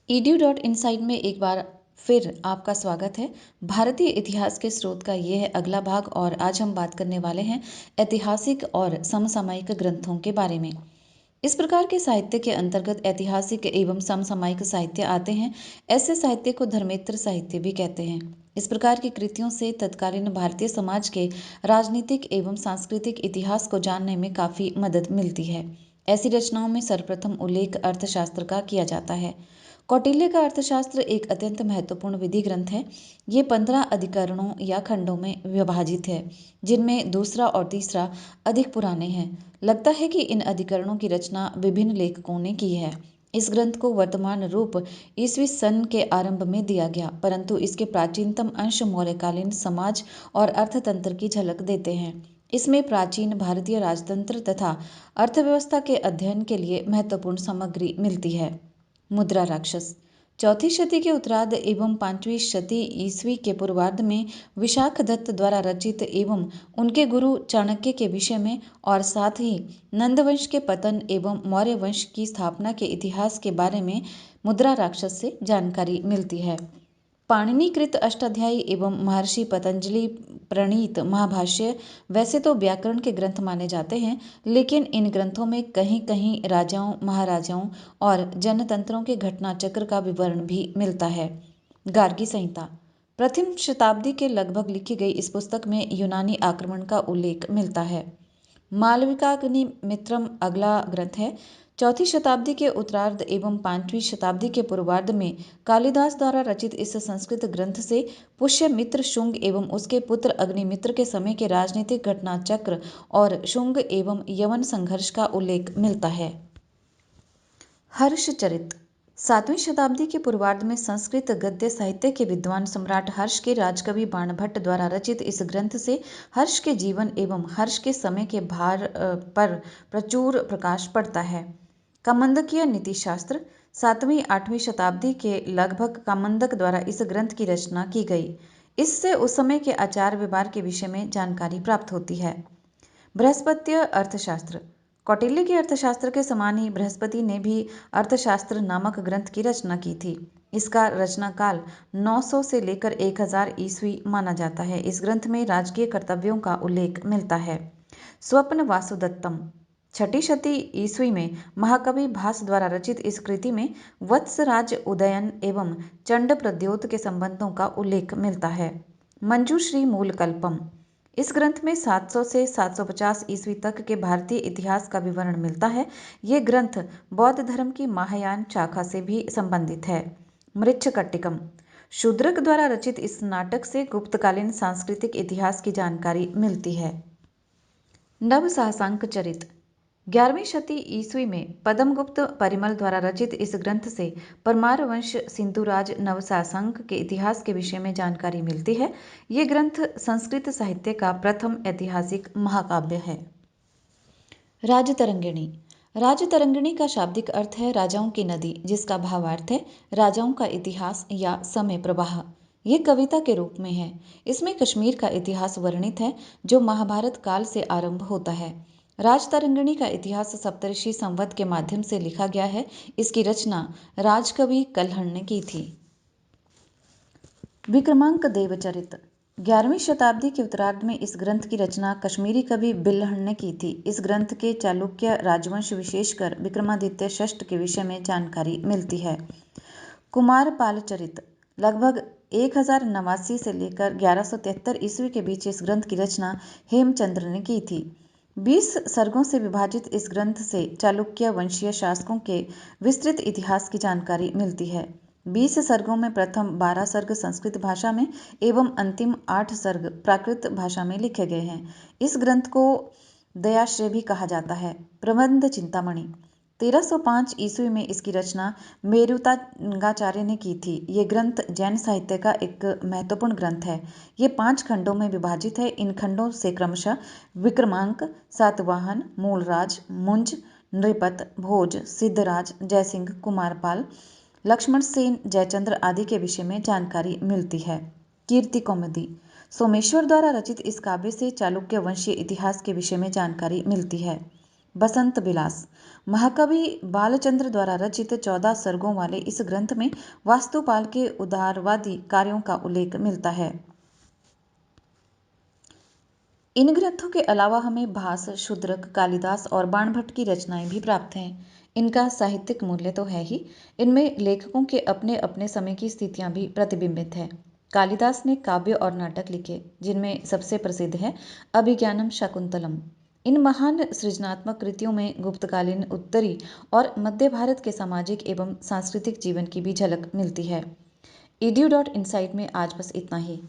edu.insight में एक बार फिर आपका स्वागत है। भारतीय इतिहास के स्रोत का ये है अगला भाग और आज हम बात करने वाले हैं ऐतिहासिक और समसामयिक ग्रंथों के बारे में। इस प्रकार के साहित्य के अंतर्गत ऐतिहासिक एवं समसामयिक साहित्य आते हैं। ऐसे साहित्य को धर्मेतर साहित्य भी कहते हैं। इस प्रकार की कृतियों से तत्कालीन भारतीय समाज के राजनीतिक एवं सांस्कृतिक इतिहास को जानने में काफी मदद मिलती है। ऐसी रचनाओं में सर्वप्रथम उल्लेख अर्थशास्त्र का किया जाता है। कौटिल्य का अर्थशास्त्र एक अत्यंत महत्वपूर्ण विधि ग्रंथ है। ये 15 अधिकरणों या खंडों में विभाजित है, जिनमें दूसरा और तीसरा अधिक पुराने हैं। लगता है कि इन अधिकरणों की रचना विभिन्न लेखकों ने की है। इस ग्रंथ को वर्तमान रूप ईस्वी सन के आरंभ में दिया गया, परंतु इसके प्राचीनतम अंश मौर्यकालीन समाज और अर्थतंत्र की झलक देते हैं। इसमें प्राचीन भारतीय राजतंत्र तथा अर्थव्यवस्था के अध्ययन के लिए महत्वपूर्ण सामग्री मिलती है। मुद्रा राक्षस चौथी शती के उत्तरार्ध एवं 5वीं शती ईस्वी के पूर्वार्ध में विशाख दत्त द्वारा रचित एवं उनके गुरु चाणक्य के विषय में और साथ ही नंद वंश के पतन एवं मौर्य वंश की स्थापना के इतिहास के बारे में मुद्रा राक्षस से जानकारी मिलती है। पाणिनिकृत अष्टाध्यायी एवं महर्षि पतंजलि प्रणीत महाभाष्य वैसे तो व्याकरण के ग्रंथ माने जाते हैं, लेकिन इन ग्रंथों में कहीं कहीं राजाओं, महाराजाओं और जनतंत्रों के घटना चक्र का विवरण भी मिलता है। गार्गी संहिता प्रथम शताब्दी के लगभग लिखी गई इस पुस्तक में यूनानी आक्रमण का उल्लेख मिलता है। मालविकाग्निमित्रम अगला ग्रंथ है। चौथी शताब्दी के उत्तरार्ध एवं 5वीं शताब्दी के पूर्वार्ध में कालिदास द्वारा रचित इस संस्कृत ग्रंथ से पुष्यमित्र शुंग एवं उसके पुत्र अग्निमित्र के समय के राजनीतिक घटना चक्र और शुंग एवं यवन संघर्ष का उल्लेख मिलता है। हर्षचरित 7वीं शताब्दी के पूर्वार्ध में संस्कृत गद्य साहित्य के विद्वान सम्राट हर्ष के राजकवि बाणभट्ट द्वारा रचित इस ग्रंथ से हर्ष के जीवन एवं हर्ष के समय के भार पर प्रचुर प्रकाश पड़ता है। कामंदकीय नीतिशास्त्र 7वीं-8वीं शताब्दी के लगभग कामंदक द्वारा इस ग्रंथ की रचना की गई। इससे उस समय के आचार व्यवहार के विषय में जानकारी प्राप्त होती है। बृहस्पत्य अर्थशास्त्र कौटिल्य के अर्थशास्त्र के समान ही बृहस्पति ने भी अर्थशास्त्र नामक ग्रंथ की रचना की थी। इसका रचना काल 900 से लेकर 1000 ईस्वी माना जाता है। इस ग्रंथ में राजकीय कर्तव्यों का उल्लेख मिलता है। स्वप्न वासुदत्तम 6ठी शती ईस्वी में महाकवि भास द्वारा रचित इस कृति में वत्सराज उदयन एवं चंड प्रद्योत के संबंधों का उल्लेख मिलता है। मंजूश्री मूलकल्पम इस ग्रंथ में 700 से 750 ईस्वी तक के भारतीय इतिहास का विवरण मिलता है। ये ग्रंथ बौद्ध धर्म की महायान शाखा से भी संबंधित है। मृच्छकट्टिकम शूद्रक द्वारा रचित इस नाटक से गुप्तकालीन सांस्कृतिक इतिहास की जानकारी मिलती है। नवसासांक चरित 11वीं शती ईस्वी में पद्मगुप्त परिमल द्वारा रचित इस ग्रंथ से परमार वंश सिंधुराज नवसासंक के इतिहास के विषय में जानकारी मिलती है। ये ग्रंथ संस्कृत साहित्य का प्रथम ऐतिहासिक महाकाव्य है। राजतरंगिणी राजतरंगिणी का शाब्दिक अर्थ है राजाओं की नदी, जिसका भावार्थ है राजाओं का इतिहास या समय प्रवाह। ये कविता के रूप में है। इसमें कश्मीर का इतिहास वर्णित है, जो महाभारत काल से आरंभ होता है। राजतरंगिणी का इतिहास सप्तऋषि संवत के माध्यम से लिखा गया है। इसकी रचना राजकवि कल्हण ने की थी। विक्रमांक देवचरित 11वीं शताब्दी के उत्तरार्ध में इस ग्रंथ की रचना कश्मीरी कवि बिल्हण ने की थी। इस ग्रंथ के चालुक्य राजवंश विशेषकर विक्रमादित्य षष्ठ के विषय में जानकारी मिलती है। कुमारपाल चरित लगभग 1089 से लेकर 1173 ईस्वी के बीच इस ग्रंथ की रचना हेमचंद्र ने की थी। 20 सर्गों से विभाजित इस ग्रंथ से चालुक्य वंशीय शासकों के विस्तृत इतिहास की जानकारी मिलती है। 20 सर्गों में प्रथम 12 सर्ग संस्कृत भाषा में एवं अंतिम 8 सर्ग प्राकृत भाषा में लिखे गए हैं। इस ग्रंथ को दयाश्रय भी कहा जाता है। प्रबंध चिंतामणि 1305 ईस्वी में इसकी रचना मेरुतांगाचार्य ने की थी। ये ग्रंथ जैन साहित्य का एक महत्वपूर्ण ग्रंथ है। ये 5 खंडों में विभाजित है। इन खंडों से क्रमशः विक्रमांक, सातवाहन, मूलराज, मुंज, नृपत, भोज, सिद्धराज, जयसिंह, कुमारपाल, लक्ष्मण सेन, जयचंद्र आदि के विषय में जानकारी मिलती है। कीर्ति कौमुदी सोमेश्वर द्वारा रचित इस काव्य से चालुक्य वंशीय इतिहास के विषय में जानकारी मिलती है। बसंत विलास। महाकवि बालचंद्र द्वारा रचित 14 सर्गों वाले इस ग्रंथ में वास्तुपाल के उदारवादी कार्यों का उल्लेख मिलता है। इन ग्रंथों के अलावा हमें भास, शूद्रक, कालिदास और बाणभट्ट की रचनाएं भी प्राप्त हैं। इनका साहित्यिक मूल्य तो है ही, इनमें लेखकों के अपने अपने समय की स्थितियां भी प्रतिबिंबित है। कालिदास ने काव्य और नाटक लिखे, जिनमें सबसे प्रसिद्ध है अभिज्ञानम शाकुंतलम। इन महान सृजनात्मक कृतियों में गुप्तकालीन उत्तरी और मध्य भारत के सामाजिक एवं सांस्कृतिक जीवन की भी झलक मिलती है। edu.insight में आज बस इतना ही।